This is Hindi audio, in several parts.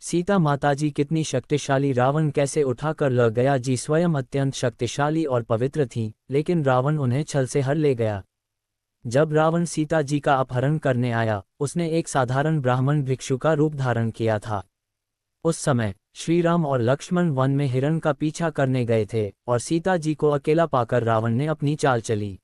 सीता माताजी कितनी शक्तिशाली, रावण कैसे उठाकर ले गया जी। स्वयं अत्यंत शक्तिशाली और पवित्र थीं, लेकिन रावण उन्हें छल से हर ले गया। जब रावण सीता जी का अपहरण करने आया, उसने एक साधारण ब्राह्मण भिक्षु का रूप धारण किया था। उस समय श्री राम और लक्ष्मण वन में हिरण का पीछा करने गए थे और सीता जी को अकेला पाकर रावण ने अपनी चाल चली।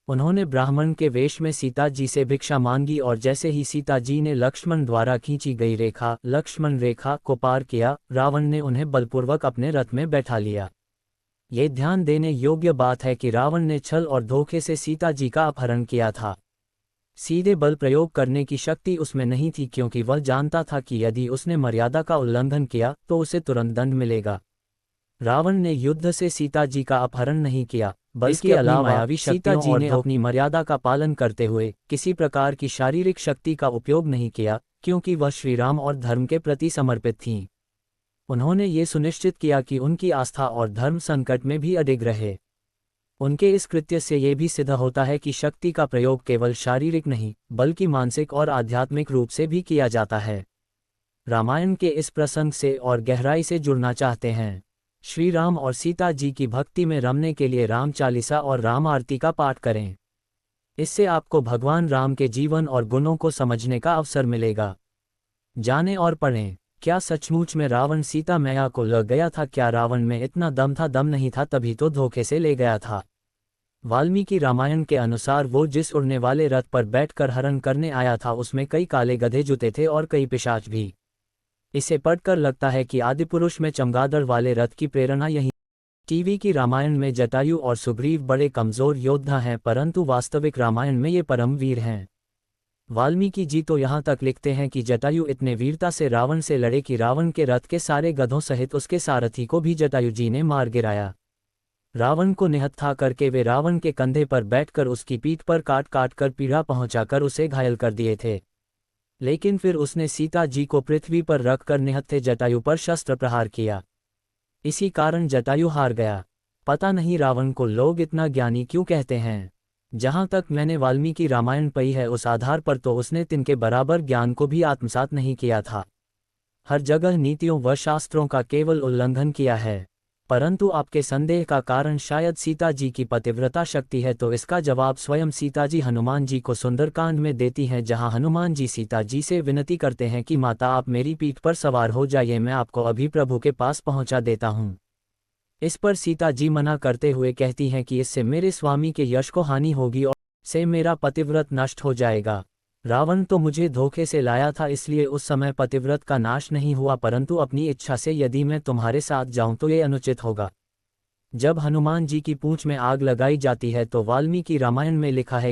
उन्होंने ब्राह्मण के वेश में सीता जी से भिक्षा मांगी और जैसे ही सीता जी ने लक्ष्मण द्वारा खींची गई रेखा, लक्ष्मण रेखा को पार किया, रावण ने उन्हें बलपूर्वक अपने रथ में बैठा लिया। ये ध्यान देने योग्य बात है कि रावण ने छल और धोखे से सीता जी का अपहरण किया था। सीधे बल प्रयोग करने की शक्ति उसमें नहीं थी, क्योंकि वह जानता था कि यदि उसने मर्यादा का उल्लंघन किया तो उसे तुरंत दंड मिलेगा। रावण ने युद्ध से सीता जी का अपहरण नहीं किया, बल्कि अलावा मायावी सीता जी ने अपनी मर्यादा का पालन करते हुए किसी प्रकार की शारीरिक शक्ति का उपयोग नहीं किया, क्योंकि वह श्रीराम और धर्म के प्रति समर्पित थीं। उन्होंने ये सुनिश्चित किया कि उनकी आस्था और धर्म संकट में भी अडिग रहे। उनके इस कृत्य से ये भी सिद्ध होता है कि शक्ति का प्रयोग केवल शारीरिक नहीं, बल्कि मानसिक और आध्यात्मिक रूप से भी किया जाता है। रामायण के इस प्रसंग से और गहराई से जुड़ना चाहते हैं? श्री राम और सीता जी की भक्ति में रमने के लिए राम चालीसा और राम आरती का पाठ करें। इससे आपको भगवान राम के जीवन और गुणों को समझने का अवसर मिलेगा। जानें और पढ़ें, क्या सचमुच में रावण सीता मैया को ले गया था? क्या रावण में इतना दम था? दम नहीं था तभी तो धोखे से ले गया था। वाल्मीकि रामायण के अनुसार वो जिस उड़ने वाले रथ पर बैठकर हरण करने आया था, उसमें कई काले गधे जुते थे और कई पिशाच भी। इसे पढ़कर लगता है कि आदिपुरुष में चमगादड़ वाले रथ की प्रेरणा यही। टीवी की रामायण में जटायु और सुग्रीव बड़े कमजोर योद्धा हैं, परंतु वास्तविक रामायण में ये परमवीर हैं। वाल्मीकि जी तो यहाँ तक लिखते हैं कि जटायु इतने वीरता से रावण से लड़े कि रावण के रथ के सारे गधों सहित उसके सारथी को भी जटायु जी ने मार गिराया। रावण को निहत्था करके वे रावण के कंधे पर बैठकर उसकी पीठ पर काट काट कर पीड़ा पहुंचाकर उसे घायल कर दिए थे। लेकिन फिर उसने सीता जी को पृथ्वी पर रखकर निहत्थे जटायु पर शस्त्र प्रहार किया। इसी कारण जटायु हार गया। पता नहीं रावण को लोग इतना ज्ञानी क्यों कहते हैं। जहां तक मैंने वाल्मीकि रामायण पढ़ी है, उस आधार पर तो उसने तिनके बराबर ज्ञान को भी आत्मसात नहीं किया था। हर जगह नीतियों व शास्त्रों का केवल उल्लंघन किया है। परंतु आपके संदेह का कारण शायद सीता जी की पतिव्रता शक्ति है, तो इसका जवाब स्वयं सीता जी हनुमान जी को सुंदरकांड में देती हैं, जहां हनुमान जी सीता जी से विनती करते हैं कि माता आप मेरी पीठ पर सवार हो जाइए, मैं आपको अभी प्रभु के पास पहुंचा देता हूं। इस पर सीता जी मना करते हुए कहती हैं कि इससे मेरे स्वामी के यश को हानि होगी और से मेरा पतिव्रत नष्ट हो जाएगा। रावण तो मुझे धोखे से लाया था, इसलिए उस समय पतिव्रत का नाश नहीं हुआ, परंतु अपनी इच्छा से यदि मैं तुम्हारे साथ जाऊं तो ये अनुचित होगा। जब हनुमान जी की पूंछ में आग लगाई जाती है तो वाल्मीकि रामायण में लिखा है